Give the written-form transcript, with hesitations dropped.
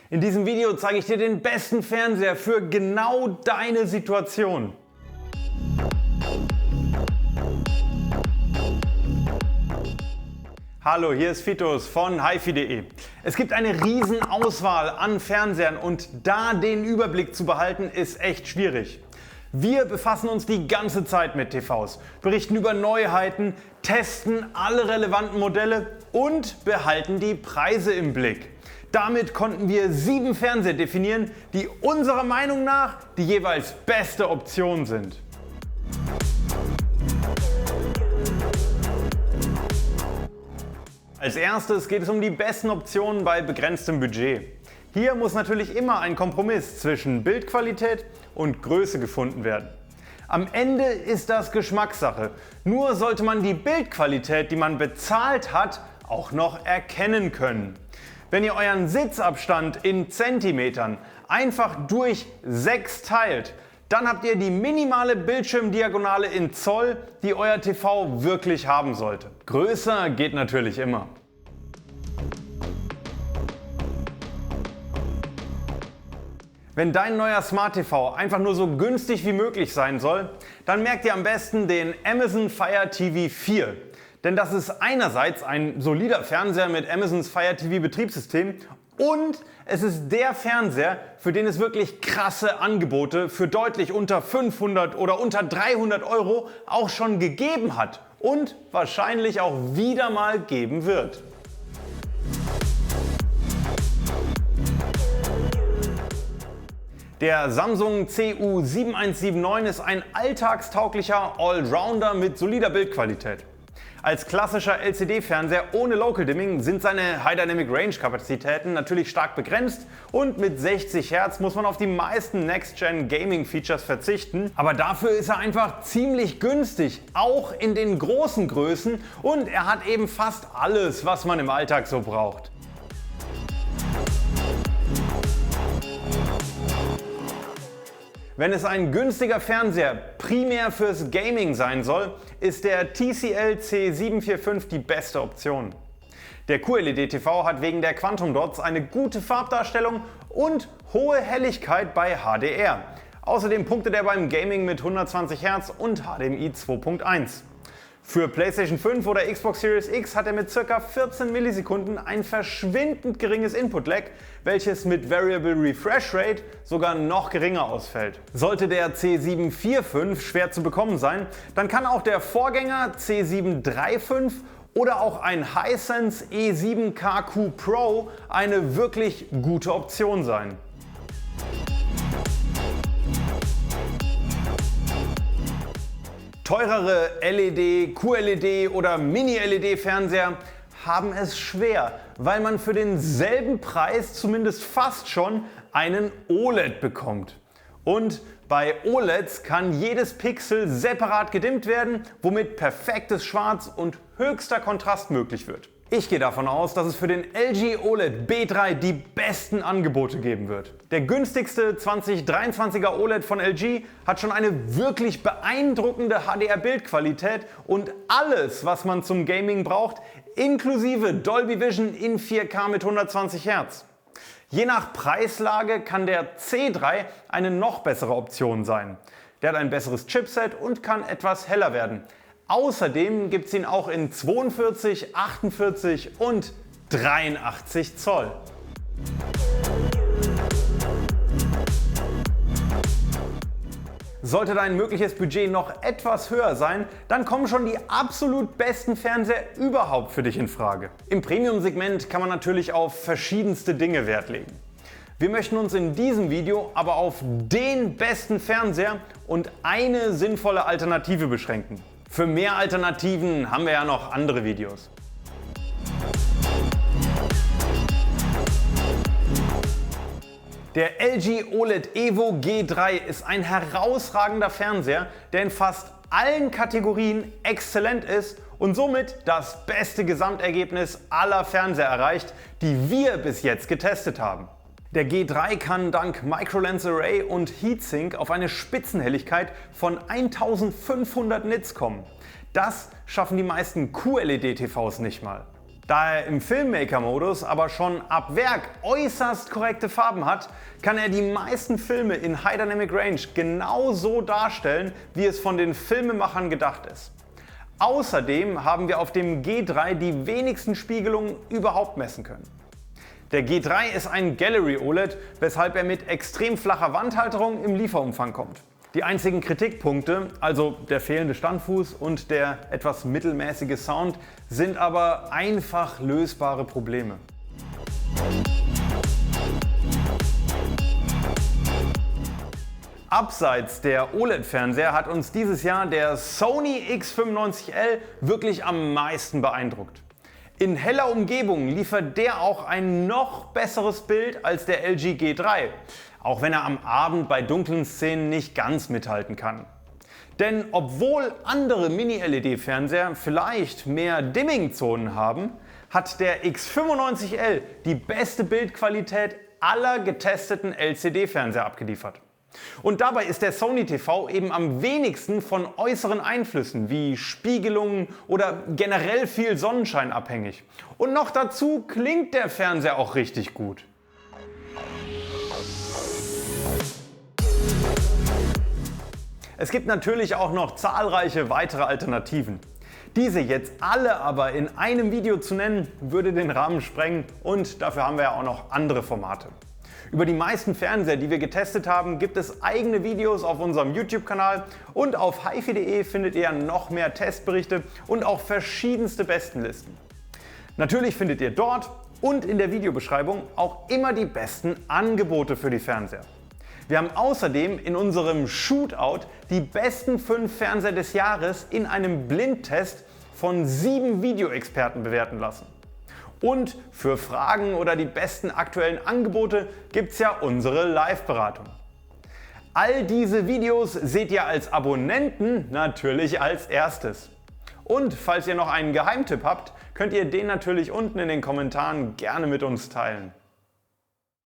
In diesem Video zeige ich dir den besten Fernseher für genau deine Situation. Hallo, hier ist Fitus von hifi.de. Es gibt eine riesen Auswahl an Fernsehern und da den Überblick zu behalten ist echt schwierig. Wir befassen uns die ganze Zeit mit TVs, berichten über Neuheiten, testen alle relevanten Modelle und behalten die Preise im Blick. Damit konnten wir 7 Fernseher definieren, die unserer Meinung nach die jeweils beste Option sind. Als erstes geht es um die besten Optionen bei begrenztem Budget. Hier muss natürlich immer ein Kompromiss zwischen Bildqualität und Größe gefunden werden. Am Ende ist das Geschmackssache. Nur sollte man die Bildqualität, die man bezahlt hat, auch noch erkennen können. Wenn ihr euren Sitzabstand in Zentimetern einfach durch 6 teilt, dann habt ihr die minimale Bildschirmdiagonale in Zoll, die euer TV wirklich haben sollte. Größer geht natürlich immer. Wenn dein neuer Smart TV einfach nur so günstig wie möglich sein soll, dann merkt ihr am besten den Amazon Fire TV 4. Denn das ist einerseits ein solider Fernseher mit Amazons Fire TV Betriebssystem und es ist der Fernseher, für den es wirklich krasse Angebote für deutlich unter 500 oder unter 300 Euro auch schon gegeben hat und wahrscheinlich auch wieder mal geben wird. Der Samsung CU7179 ist ein alltagstauglicher Allrounder mit solider Bildqualität. Als klassischer LCD-Fernseher ohne Local Dimming sind seine High Dynamic Range Kapazitäten natürlich stark begrenzt und mit 60 Hz muss man auf die meisten Next-Gen Gaming Features verzichten. Aber dafür ist er einfach ziemlich günstig, auch in den großen Größen, und er hat eben fast alles, was man im Alltag so braucht. Wenn es ein günstiger Fernseher primär fürs Gaming sein soll, ist der TCL C745 die beste Option. Der QLED-TV hat wegen der Quantum Dots eine gute Farbdarstellung und hohe Helligkeit bei HDR. Außerdem punktet er beim Gaming mit 120 Hz und HDMI 2.1. Für PlayStation 5 oder Xbox Series X hat er mit ca. 14 Millisekunden ein verschwindend geringes Input-Lag, welches mit Variable Refresh Rate sogar noch geringer ausfällt. Sollte der C745 schwer zu bekommen sein, dann kann auch der Vorgänger C735 oder auch ein Hisense E7KQ Pro eine wirklich gute Option sein. Teurere LED, QLED oder Mini-LED-Fernseher haben es schwer, weil man für denselben Preis zumindest fast schon einen OLED bekommt. Und bei OLEDs kann jedes Pixel separat gedimmt werden, womit perfektes Schwarz und höchster Kontrast möglich wird. Ich gehe davon aus, dass es für den LG OLED B3 die besten Angebote geben wird. Der günstigste 2023er OLED von LG hat schon eine wirklich beeindruckende HDR-Bildqualität und alles, was man zum Gaming braucht, inklusive Dolby Vision in 4K mit 120 Hz. Je nach Preislage kann der C3 eine noch bessere Option sein. Der hat ein besseres Chipset und kann etwas heller werden. Außerdem gibt es ihn auch in 42, 48 und 83 Zoll. Sollte dein mögliches Budget noch etwas höher sein, dann kommen schon die absolut besten Fernseher überhaupt für dich in Frage. Im Premium-Segment kann man natürlich auf verschiedenste Dinge Wert legen. Wir möchten uns in diesem Video aber auf den besten Fernseher und eine sinnvolle Alternative beschränken. Für mehr Alternativen haben wir ja noch andere Videos. Der LG OLED Evo G3 ist ein herausragender Fernseher, der in fast allen Kategorien exzellent ist und somit das beste Gesamtergebnis aller Fernseher erreicht, die wir bis jetzt getestet haben. Der G3 kann dank Micro-Lens Array und Heatsink auf eine Spitzenhelligkeit von 1500 Nits kommen. Das schaffen die meisten QLED-TVs nicht mal. Da er im Filmmaker-Modus aber schon ab Werk äußerst korrekte Farben hat, kann er die meisten Filme in High Dynamic Range genau so darstellen, wie es von den Filmemachern gedacht ist. Außerdem haben wir auf dem G3 die wenigsten Spiegelungen überhaupt messen können. Der G3 ist ein Gallery OLED, weshalb er mit extrem flacher Wandhalterung im Lieferumfang kommt. Die einzigen Kritikpunkte, also der fehlende Standfuß und der etwas mittelmäßige Sound, sind aber einfach lösbare Probleme. Abseits der OLED-Fernseher hat uns dieses Jahr der Sony X95L wirklich am meisten beeindruckt. In heller Umgebung liefert der auch ein noch besseres Bild als der LG G3, auch wenn er am Abend bei dunklen Szenen nicht ganz mithalten kann. Denn obwohl andere Mini-LED-Fernseher vielleicht mehr Dimming-Zonen haben, hat der X95L die beste Bildqualität aller getesteten LCD-Fernseher abgeliefert. Und dabei ist der Sony TV eben am wenigsten von äußeren Einflüssen wie Spiegelungen oder generell viel Sonnenschein abhängig. Und noch dazu klingt der Fernseher auch richtig gut. Es gibt natürlich auch noch zahlreiche weitere Alternativen. Diese jetzt alle aber in einem Video zu nennen, würde den Rahmen sprengen und dafür haben wir ja auch noch andere Formate. Über die meisten Fernseher, die wir getestet haben, gibt es eigene Videos auf unserem YouTube-Kanal und auf hifi.de findet ihr noch mehr Testberichte und auch verschiedenste Bestenlisten. Natürlich findet ihr dort und in der Videobeschreibung auch immer die besten Angebote für die Fernseher. Wir haben außerdem in unserem Shootout die besten 5 Fernseher des Jahres in einem Blindtest von 7 Videoexperten bewerten lassen. Und für Fragen oder die besten aktuellen Angebote gibt es ja unsere Live-Beratung. All diese Videos seht ihr als Abonnenten natürlich als erstes. Und falls ihr noch einen Geheimtipp habt, könnt ihr den natürlich unten in den Kommentaren gerne mit uns teilen.